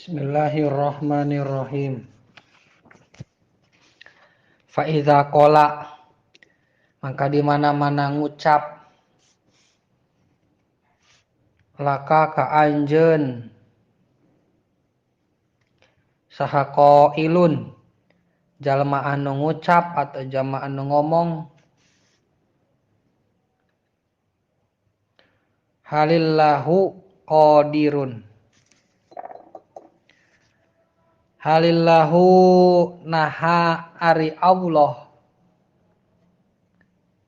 Bismillahirrahmanirrahim. Fa idza qala, maka di mana-mana ngucap laka ka anjeun saha qailun, jalma anu ngucap atau jalma anu ngomong, halillahu qadirun, halillahu naha ari Allah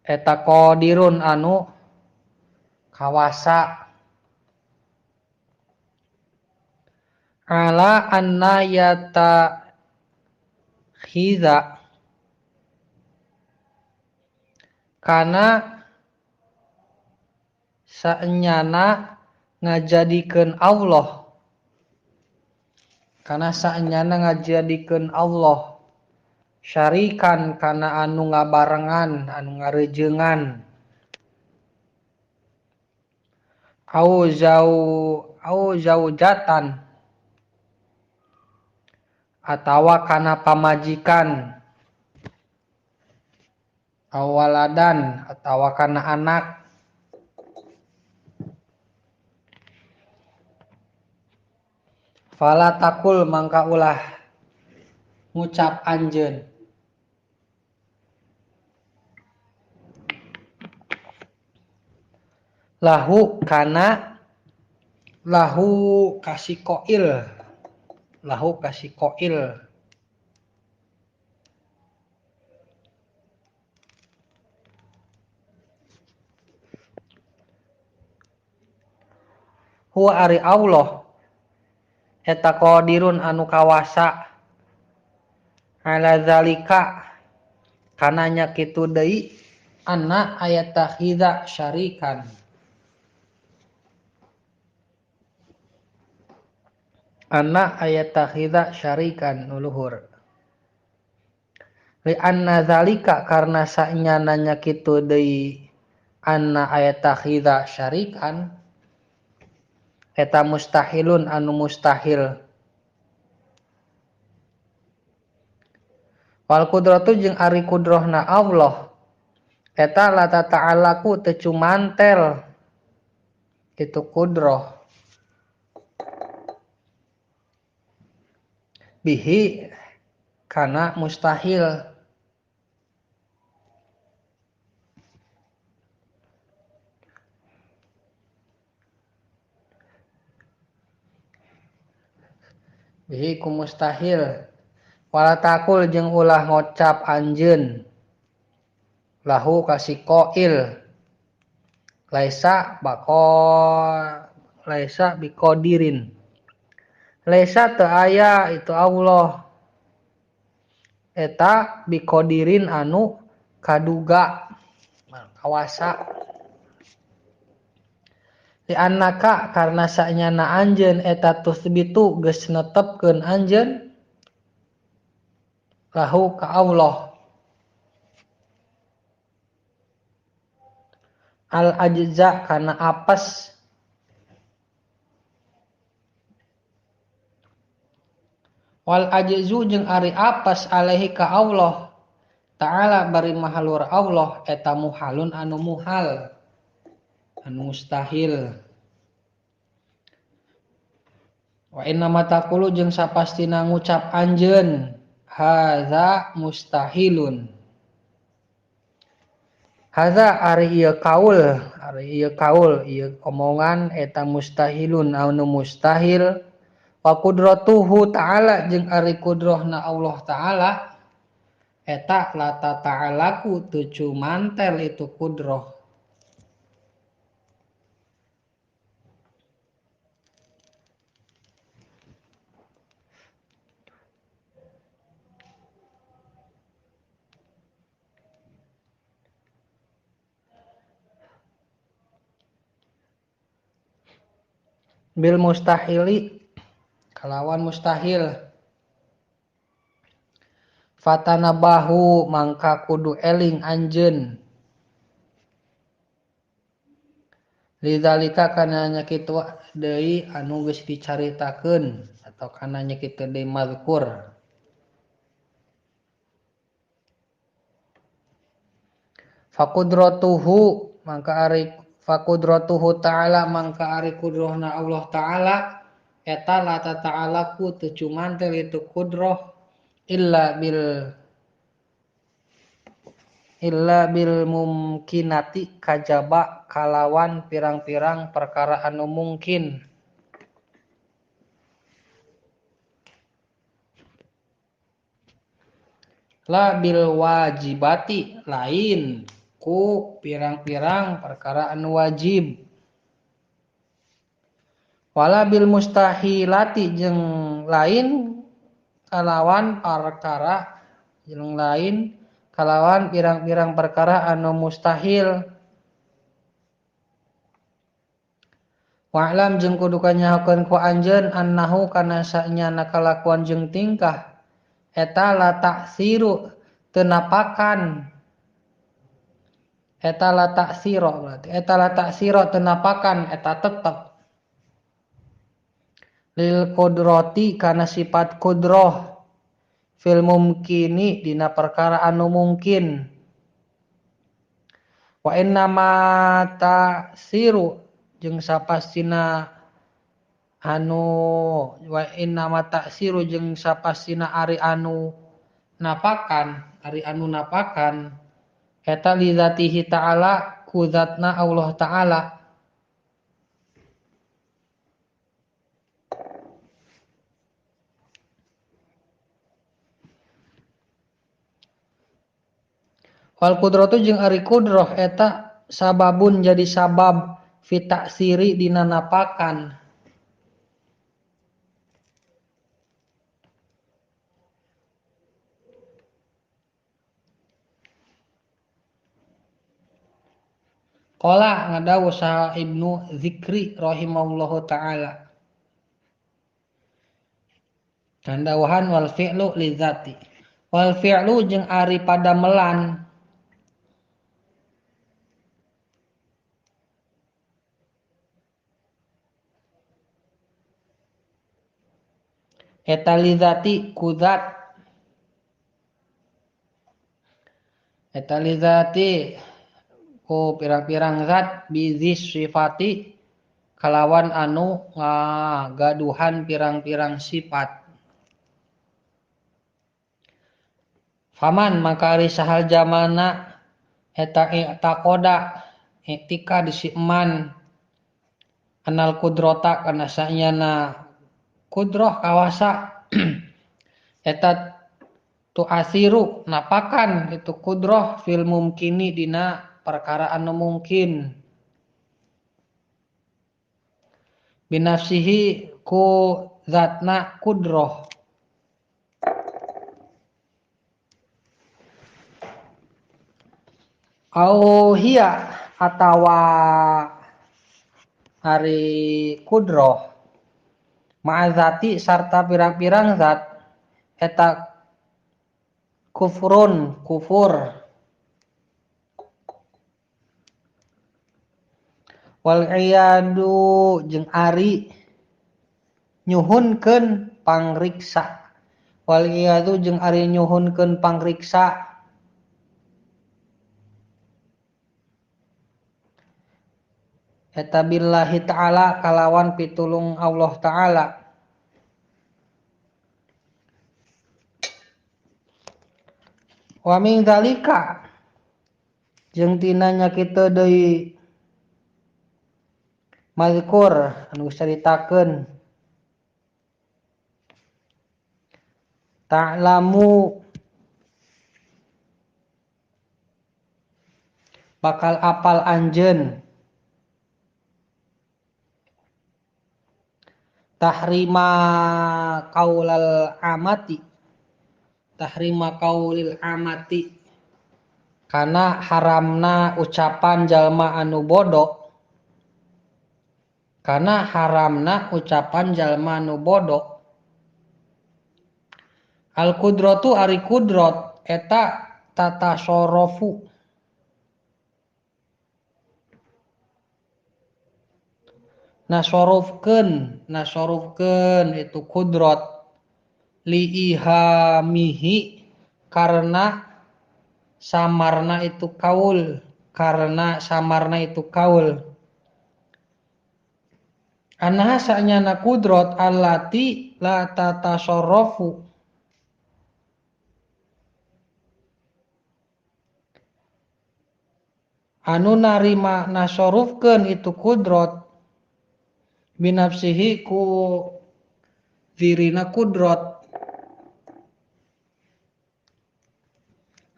eta qadirun anu kawasa ala anna yata khiza kana saenyana ngajadikeun Allah, kana saenyana ngajadikeun Allah syarikan kana anu ngabarengan, anu ngareujeungan, au zaujatan atawa kana pamajikan, au waladan atawa kana anak, fala takul mangka ulah ngucap anjeun lahu kana lahu kasih qail, lahu kasih qail, huwa ari Allah eta qadirun anu kawasa ala zalika kana nya kitu deui anna ayatakhidza syarikan, anna ayatakhidza syarikan nuluhur li anna zalika karna saenyana nya kitu deui anna ayatakhidza syarikan eta mustahilun anu mustahil. Wal qudratu jeung ari kudrohna Allah eta la ta'alaku teu cumantel kitu kudroh bihi kana mustahil. Bihi ku mustahil. Wala takul jeung ulah ngocap anjeun lahu kasih qail laisa biqadirin, laisa teu aya itu Allah eta biqadirin anu kaduga kawasa, li annaka karna saenyana anjeun eta tusbitu geus netepkeun anjeun lahu ka Allah al ajza kana apes, wal ajzu jeung ari apes alaihi ka Allah ta'ala bari mahalur Allah eta muhalun anu muhal anu mustahil. Wa inna mataqulu jeung sapastina ngucap anjeun hadza mustahilun, hadza ari ieu kaul ieu omongan eta mustahilun anu mustahil. Wa qudratuhu ta'ala jeung ari kudrohna Allah ta'ala eta la ta'alaku teu cumantel itu kudroh. Bil mustahili kalawan mustahil, fatanabahu mangka kudu eling anjeun lidzalika kana nya kitu deui anu geus dicaritakeun atau kananya kita di mazkur. Faqudratuhu maka ari faqudratuhu ta'ala mangka ari kudrohna Allah ta'ala eta la ta'ala ku teu cuman teh itu kudroh illa bil mumkinati kajaba kalawan pirang-pirang perkara anu mungkin. La bil wajibati lain ku pirang-pirang perkara anu wajib. Wala bil mustahilati jeung lain kalawan perkara jeung lain kalawan pirang-pirang perkara anu mustahil. Wa'lam jeung kudu kanyahokeun ku anjeun annahu kana sanyana kalakuan jeung tingkah eta la ta'siru teu napakan. Eta la ta'siro berarti eta la ta'siro teu napakan eta tetep lil qudrati kana sifat kudroh fil mumkini dina perkara anu mungkin. Wa inna ma ta'siru jeung sapastina anu wa inna ma ta'siru jeung sapastina ari anu napakan eta li zatihi ta'ala ku zatna Allah ta'ala. Wal qudratu jeung ari kudroh eta sababun jadi sabab fi ta'siri dina napakan. Qala ngadawu saha Ibnu Dzikri rahimahullahu ta'ala. Kandawuhan wal fi'lu li dzati. Wal fi'lu jeung ari padamelan eta li dzati ku zat. Eta li dzati ku pirang-pirang zat bizis sifati kalawan anu ngagaduhan pirang-pirang sifat. Faman maka ari sahal jamana eta i'taqoda i'tika disiman anal kudrota kana sanyana kudroh kawasa eta tu asiru napakan itu kudroh fil mumkini dina perkara anu mungkin. Binafsihi ku zatna kudroh. Au hiya atawa ari kudroh ma'azati sarta pirang-pirang zat eta kufur wal iyadu jeung ari nyuhunkeun pangriksa. Wal iyadu jeung ari nyuhunkeun pangriksa eta billahi ta'ala kalawan pitulung Allah ta'ala. Wa min dzalika jeung tina nya kitu deui mazkur anu caritakeun ta'lamu bakal apal anjeun tahrima qaulil amati kana haramna ucapan jalma anu bodoh. Kana haramna ucapan jalma anu bodoh. Al qudratu ari kudrot eta tatasorofu nasorufkeun itu kudrot liihamihi karena samarna itu kaul anaha sa'nyana kudrot allati la tatasarrafu anu narima nasorufkeun itu kudrot binafsihi ku dirina kudrot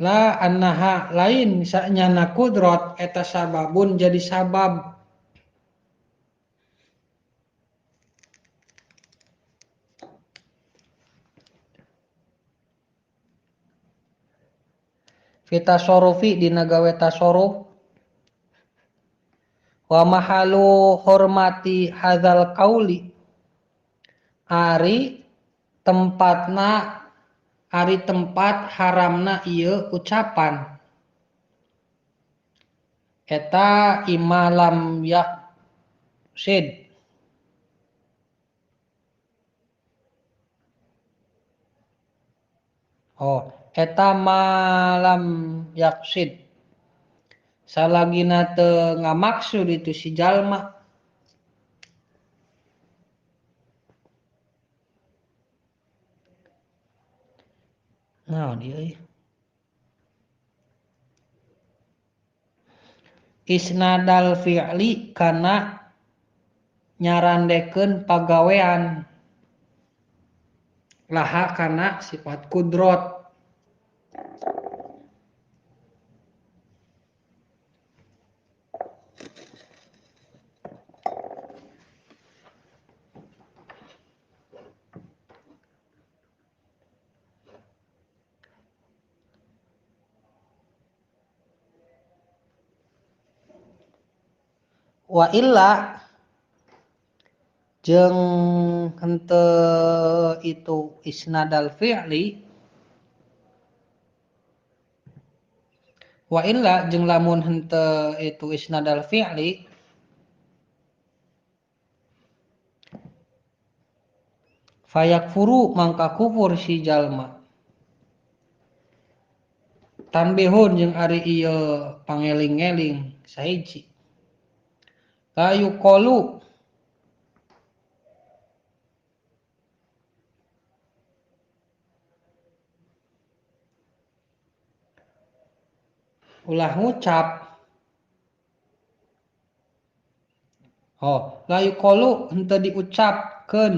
la annaha lain sa'nyana kudrot eta sababun jadi sabab fitasorufi dina gawe tasarruf wa mahalu hormati hadzal qauli ari tempat haramna ieu ucapan eta imalam yaqsid eta malam yaqsid salagina teu ngamaksud itu si jalma naon ieu isnadal fi'li kana nyarandekeun pagawean laha kana sifat kudrot wa illa jeung henteu itu isnadal fi'li wa illa jeung lamun henteu itu isnadal fi'li fayakfuru mangka kufur si jalma tanbihun jeung ari ieu pangeling-eling sahiji la yuqalu ulah ngucap la yuqalu henteu diucapkeun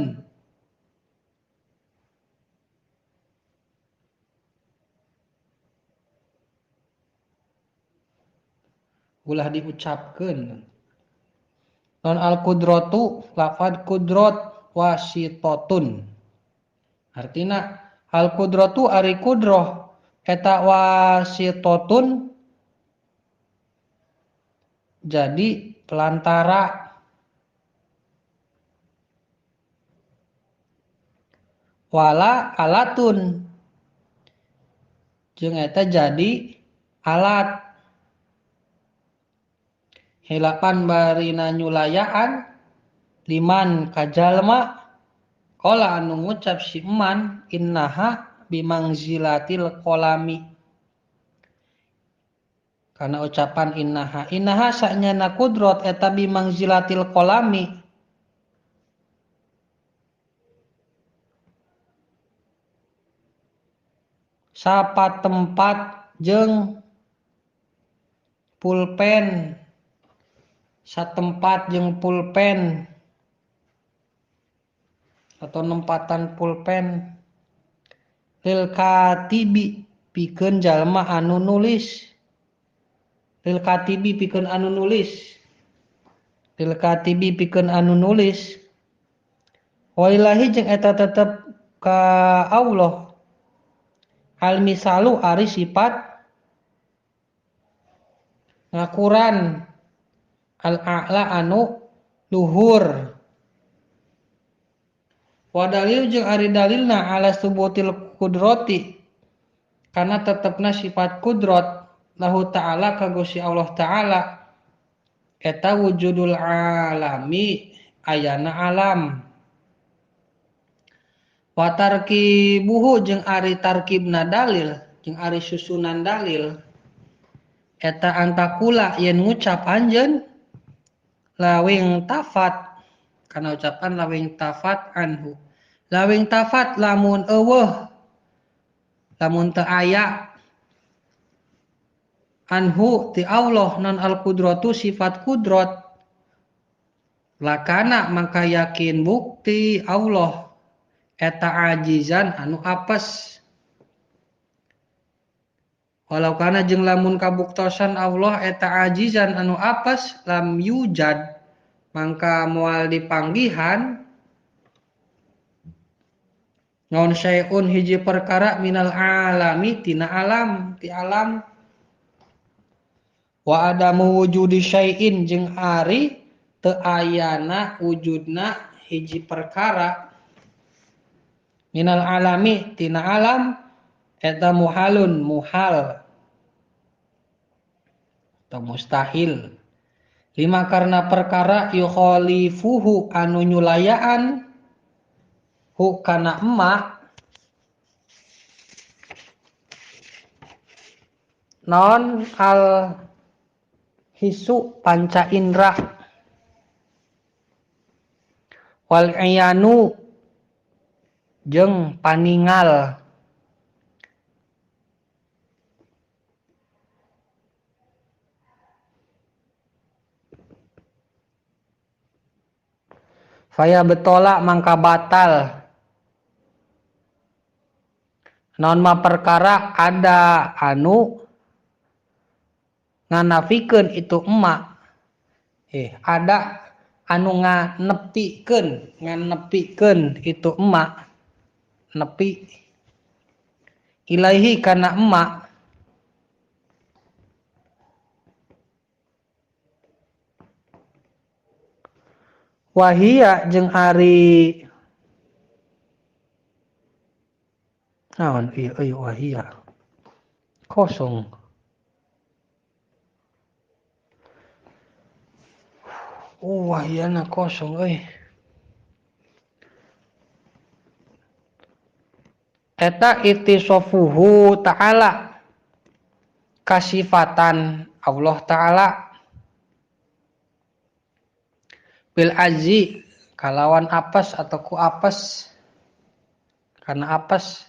ulah diucapkeun non al qudratu lafad kudrot wasitotun artina al qudratu ari kudroh eta wasitotun jadi pelantara wala alatun jeung eta jadi alat hilapan barina nyulayaan liman kajalma qala anu ngucap si eman innaha bimangzilatil qalami kana ucapan innaha sa'nyana kudrot eta bimangzilatil qalami sapat tempat jeung pulpen satempat jeung pulpen atau nempatan pulpen lil katibi pikeun jalma anu nulis lil katibi pikeun anu nulis wa ilahi jeung eta tetep ka Allah al misalu ari sifat ngakuran al-a'la anu luhur wa dalil jeung ari dalilna ala subutil kudrati kana tetepna sifat kudrat lahu ta'ala ka Gusti Allah ta'ala eta wujudul alami ayana alam. Wa tarkibuhu jeung ari tarkibna dalil jeung ari susunan dalil eta antakula yen ngucap anjeun lawing tafat kana ucapan lawing tafat anhu. Lawing tafat lamun eueuh lamun teu aya anhu ti Allah non al-qudratu sifat kudrat lakana maka yakin bukti Allah eta ajizan anu apes. Walau kana jeung lamun kabuktosan Allah eta ajizan anu apes lam yujad mangka moal dipanggihan naon syai'un hiji perkara minal alami tina alam ti alam wa adamu wujudi syai'in jeung ari teu ayana wujudna hiji perkara minal alami tina alam eta muhalun muhal atau mustahil. Lima karena perkara yukhalifuhu anu nyulayaan hu kana emak non al hisu panca indra wal iyanu jeung paningal. Faya betola mangka batal naon ma perkara ada anu nganafikeun itu emak ada anu nganepikeun itu emak nepi ilaihi kana emak wahia jeung ari naon ieu wahia kosong wahiana kosong euy eta ittisofuhu ta'ala kasifatan Allah ta'ala bil azzi kalawan apes atau ku apes karena apes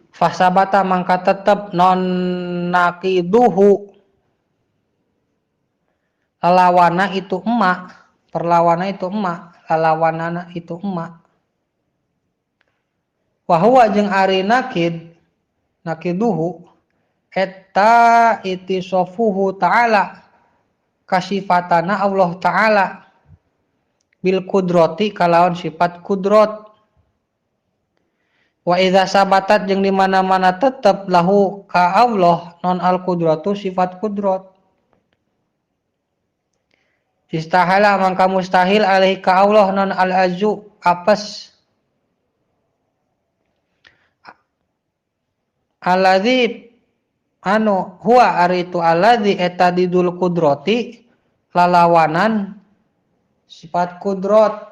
fasabata mangka tetep non naqiduhu lawana itu emak perlawana itu emak lawanana itu emak wahwa jeung ari naqiduhu eta ittisofuhu ta'ala kasifatana Allah ta'ala bil kudrati kalawan sifat kudrat wa idza sabatat jeung di mana-mana tetep lahu ka Allah non al kudratu sifat kudrat istahala mangka mustahil alaihi ka Allah non al azu apes alladzi anu huwa ari itu alladzi eta didul kudrati lalawanan sifat kudrat